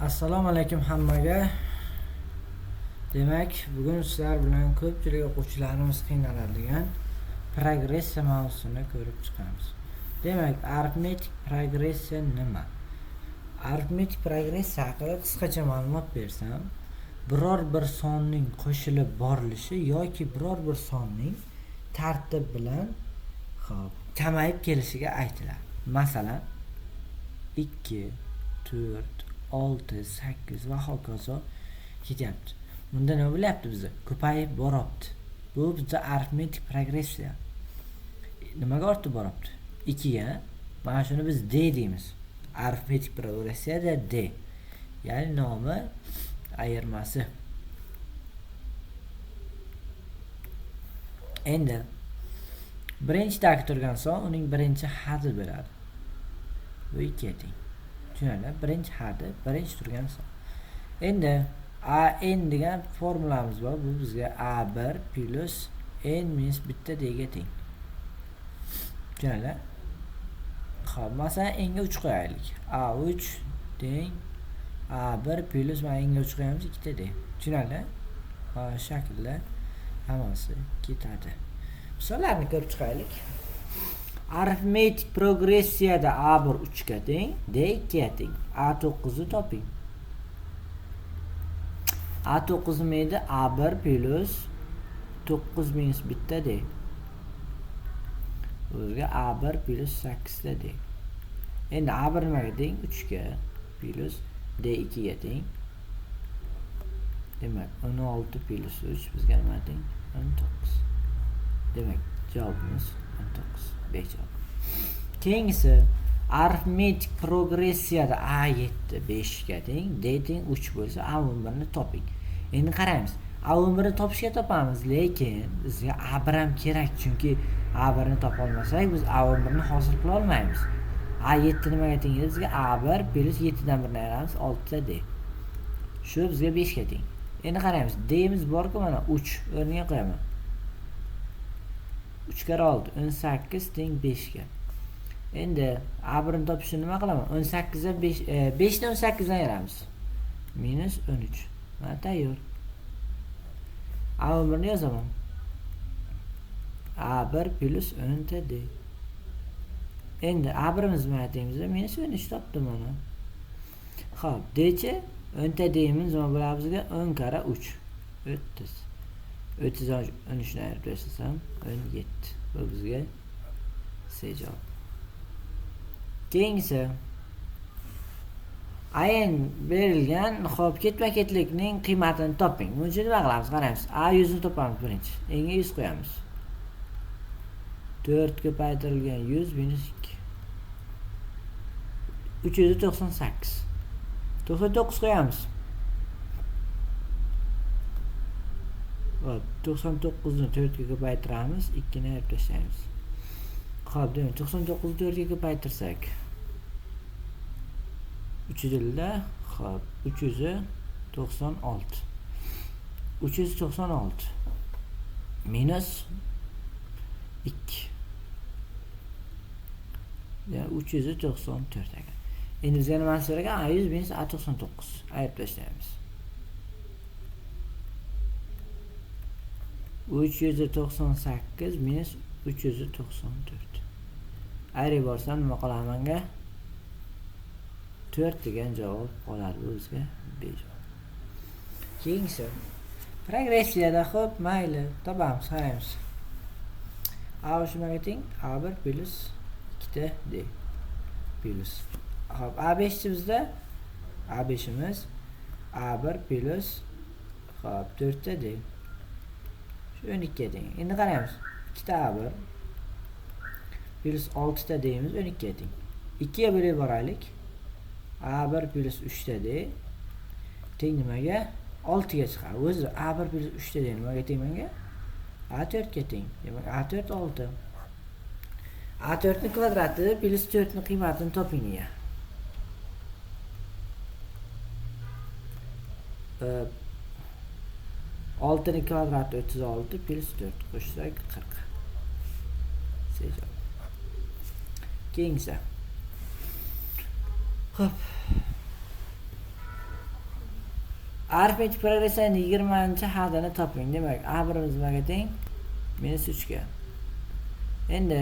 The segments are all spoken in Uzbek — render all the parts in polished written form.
Assalomu alaykum hammaga. Demak, bugun sizlar bilan ko'pchilik o'quvchilarimiz qiynaladigan progressiya mavzusini ko'rib chiqamiz. Demak, arifmetik progressiya nima? Arifmetik progressiya haqida qisqacha ma'lumot bersam, biror bir sonning qo'shilib borilishi yoki biror bir sonning tartib bilan kamayib kelishiga aytiladi. Masalan, 2, 4, 6, 8 va hokazo ketyapti. Bunda nima bo'lyapti bizda? Ko'payib boryapti. Bu bizda arifmetik progressiya. Nimaga ortib boryapti? 2 ga. Mana shuni biz D deymiz. Arifmetik progressiyada D. Ya'ni nomi ayirmasi. Endi birinchidagi turgan son uning birinchi hadi bo'ladi. Bu 2 ga teng. Tushunarli? Birinchi hadi, birinchi turgan son. Endi n degan formulamiz bor. Bu bizga a1 plus n minus bitta d ga teng. Tushunarli? Xo'p, masalan n ga 3 qo'yaylik. a3 teng a1 plus mana n ga 3 qo'yamiz 2 ta d. Tushunarli? Mana shu shaklda hammasi ketadi. Misollarni ko'rib chiqaylik. Arifmetik progressiyada a1 3 ga teng, d 2 ga teng. a9 ni toping. a9 nima edi? a1 plus 9 minus bitta d. Bizga a1 plus 8 ta d. Endi a1 nimaga teng? 3 ga plus d 2 ga teng. Demak, 16 plus 3 bizga nima teng? 19. Demak, javobimiz 19. Bejavob. Keyingisi arifmetik progressiyada a7 5 ga teng, d teng 3 bo'lsa a11 ni toping. Endi qaraymiz. a11 ni topishga topamiz, lekin bizga a1 ham kerak, chunki a1 ni topa olmasak biz a11 ni hosil qila olmaymiz. a7 nimaga teng edi? Bizga a1 plus 7 dan 1 ni ayiramiz 6 ta d. Shu bizga 5 ga teng. Endi qaraymiz. D imiz bor-ku, mana 3 o'rniga qo'yaman. 3 kare 6 18 teng 5 ga. Endi a1 ni topishni nima qilaman? 18 dan 5 ni 18 dan ayiramiz. Minus 13. Mana tayyor. a11 ni yozaman. a1 plus 10 ta d. Endi a1imiz nima tengimiz? Minus 13 topdim mana. Xo'p, d-chi 10 ta d-imiz nima bo'ladi bizga? 10 kare 3 30. 30 dan 13 ni ayirib taslasam 17. Bu bizga C javob. Keyingisi n berilgan, xo'p, ketma-ketlikning qiymatini toping. Buning uchun nima qilamiz? Qaraymiz. A100 ni topamiz birinchi. N ga 100 qo'yamiz. 4 ko'paytirilgan 100 minus 2. 398. 99 qo'yamiz. Hop, 99 ni 4 ga ko'paytiramiz, 2 ni ayirib tashlaymiz. Xo'p, demak 99 ni 4 ga ko'paytirsak 300 xo'p, 396. 396 minus 2. Yani 394 ekan. Endi bizga nima so'ragan? A100 minus A99. Ayirib tashlaymiz. 398 minus 394. Ayirib borsam nima qoladi menga? 4 degan javob qoladi bizga. Bejavob. Keyingisi progressiyada xo'p, mayli, topamiz, qaraymiz. A shunga teng, A1 plus 2 ta d plus. Xo'p, A5 bizda A5imiz A1 plus xo'p 4 ta d. Shu 12 ga teng. Endi qaraymiz. 2 ta A1 plus 6 ta d'imiz 12 ga teng. 2 ga bo'lib boraylik. A1 plus 3 ta d teng nimaga? 6 ga chiqadi. O'zi A1 plus 3 ta d nimaga teng menga? A4 ga teng. Demak, A4 6. A4 ni kvadrati plus 4 ni qiymatini toping ya. 6 ni kvadrati 36 plus 4 qo'shsak 40. Sejavob. Keyingisi. Xo'p. arifmetik progressiyaning 20-hadini toping. Demak, A1imiz nimaga teng? -3 ga. Endi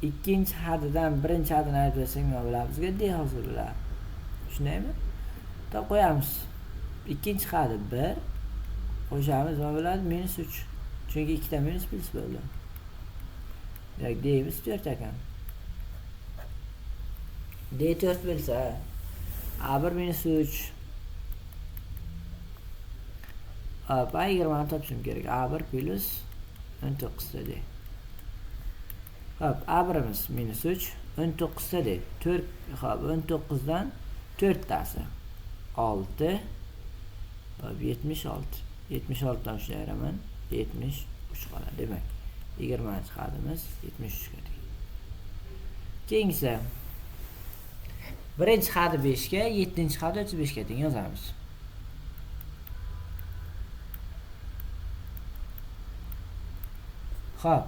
ikkinchi hadidan birinchi hadini ayirib bersak nima bo'ladi? Bizga D hosil bo'ladi. Tushunaymi? To'p qo'yamiz. Ikkinchi hadi 1 qo'shamiz nima bo'ladi? -3. Chunki ikkita minus plus bo'ldi. Demak, D'imiz 4 ekan. D 4 bo'lsa A1 -3 A20 topishim kerak. A1 plus 19 da D. Hop, A1imiz -3, 19 da D. 4, hop, 19 dan 4 tasi 6, hop, 76. 76 dan shuni ayiraman, 73 qoladi. Demak, 20-hadimiz 73 ga teng. Keyingisi birinchi hadi 5 ga, 7-hadi 35 ga teng yozamiz. Xo'p,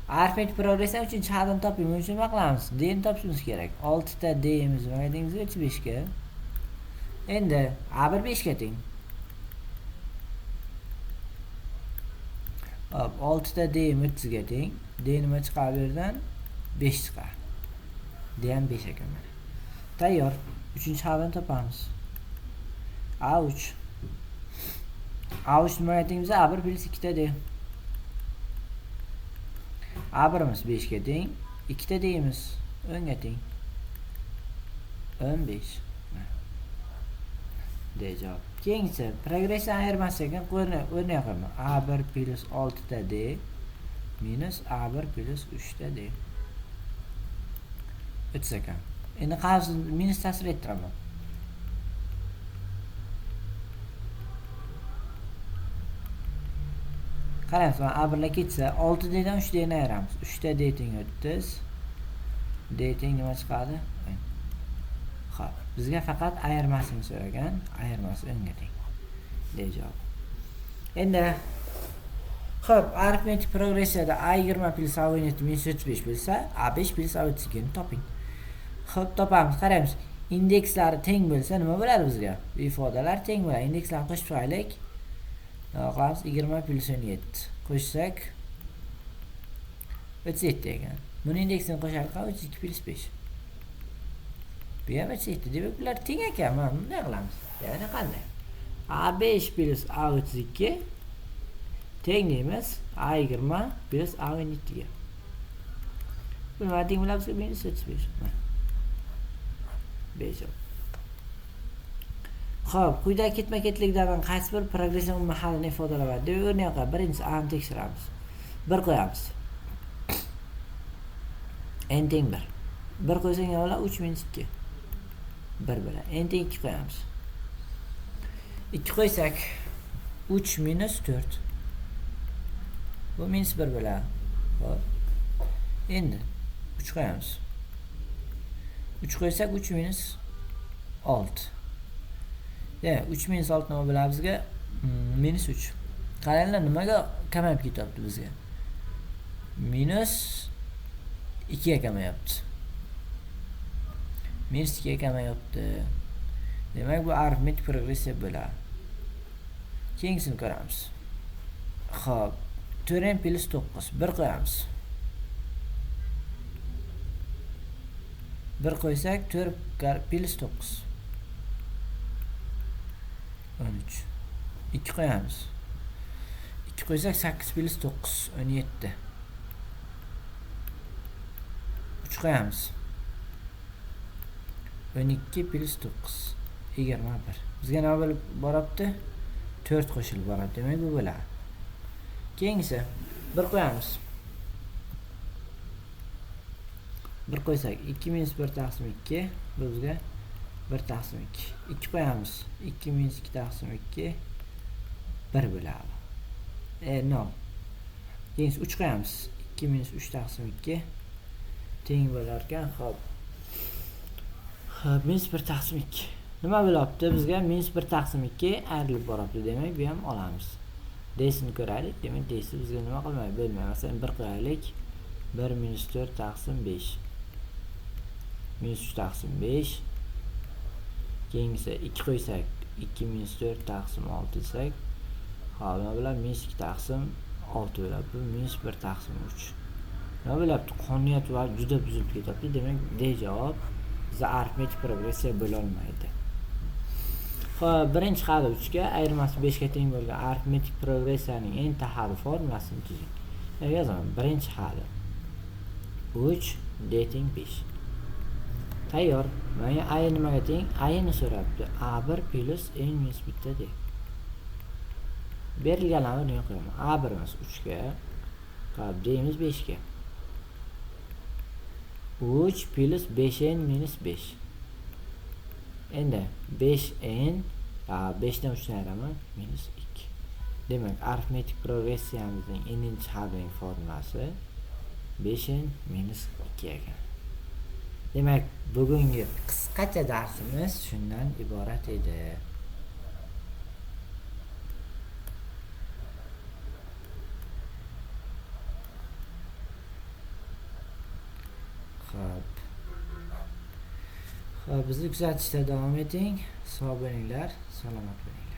arifmetik progressiya 3-hadini toping. Buning uchun nima qilamiz? D ni topishimiz kerak. 6 ta D imiz nimaga teng? 35 ga. Endi A1 5 ga teng. Hop, 6 ta D 30 ga teng. D nima chiqadi bu yerdan? 5 chiqadi. D ham 5 ekan mana. Tayyor. 3-hadini topamiz. A3. A3 nimaga teng bizga? A1 plus 2 ta D. A1imiz 5 ga teng, 2 ta D'imiz 10 ga teng. 15. D javob. Keyingisi progressiya ayirmasiga o'rnayapman. A1 plus 6 ta D minus A1 plus 3 ta D. O'tsa ekan. Endi qarz minus ta'sir ettiraman. Qarang, A1 lar ketsa 6 D dan 3 D ni ayiramiz. 3 ta D teng 30. D teng nima chiqadi? Xo'p, bizga faqat ayirmasini so'ragan. Ayirmasi 10 ga teng. D javob. Endi xo'p, arifmetik progressiyada A20 plus A17 -35 bo'lsa, A5 plus A32 ni toping. Xo'p, topamiz. Qaraymiz. Indekslari teng bo'lsa nima bo'ladi bizga? Bu ifodalar teng bo'ladi. Indekslarni qo'shib chiqaylik. Qilamiz 20 plus 17. Qo'shsak 37 ekan. Buni indeksini qo'shaylik 32 plus 5. Bu ham 37. Demak, bular teng ekan. Mana bunday qilamiz. Ya'ni qanday? A5 plus A32 teng deymiz A20 plus A17 ga. Bu nima teng bo'ladi? -35. Bejo. Xo'p, quyida ketma-ketliklardan qaysi bir progressiya umumiy halini ifodaladi deb o'rnayapman. Birinchisi A ni tekshiramiz. 1 qo'yamiz. N teng 1. 1 qo'ysak nima bo'ladi? 3 minus 2. 1 bo'ladi. N teng 2 qo'yamiz. 2 qo'ysak 3 minus 4. Bu minus 1 bo'ladi. Xo'p. Endi 3 qo'yamiz. 3 qo'ysak 3 minus 6. Ya, 3 minus 6 nima bo'ladi bizga? Minus 3. Qaranglar, nimaga kamayib ketyapti bizga? Minus 2 ga kamayapti. Minus 2 ga kamayapti. Demak, bu arifmetik progressiya bo'ladi. Keyingisini ko'ramiz. Xo'p, 4n plus 9. 1 qo'yamiz. 1 qo'ysak 4 plus 9. 13. 2 qo'yamiz. 2 qo'ysak 8 plus 9 17. 3 qo'yamiz. 12 plus 9 21. Bizga nima bo'lib borapti? 4 qo'shilib boradi. Demak, bu bo'ladi. Keyingisi 1 qo'yamiz. 1 qo'ysak 2 minus 1 taqsim 2. Bu bizga 1 taqsim 2. 2 qo'yamiz. 2 minus 2 taqsim 2 1 bo'ladi. No. Keyingi 3 qo'yamiz. 2 minus 3 taqsim 2 teng bo'lar ekan. Xo'p. Minus 1 taqsim 2. Nima bo'lyapti? Bizga minus 1 taqsim 2 ayrilib boryapti. Demak, bu ham olamiz. D'sini ko'raylik. Demak, D'si bizga nima qilmaydi? Bo'lmaydi. Masalan, 1 qo'yaylik. 1 minus 4 taqsim 5. Minus 3 taqsim 5. Keyingisi 2 qo'ysak 2 minus 4 taqsim 6 desak, hop, nima bilan minus 2 taqsim 6 bo'ladi. Bu minus 1 taqsim 3. Nima bo'lyapti? Qonuniyat va juda buzilib ketyapti. Demak, D javob biza arifmetik progressiya bo'la olmaydi. Xo'p, birinchi xali 3 ga, ayirmasi 5 ga teng bo'lgan arifmetik progressiyaning eng taxalli formulasini tuzing. Yozaman. Birinchi xali 3 D teng 5. Tayyor. Mana A nimaga teng? A ni so'rabdi. A1 plus n minus 1 de. Berilganlarni qo'yaman. A1 imiz 3 ga, qab D'imiz 5 ga. 3 plus 5n minus 5. Endi 5n 5 dan 3 ni ayiraman minus 2. Demak, arifmetik progressiyamizning n'inchi halining formulasi 5n minus 2 ekan. Demak, bugungi qisqacha darsimiz shundan iborat edi. Xo'p, bizni kuzatishda davom eting. Sog' bo'linglar, salomat bo'linglar.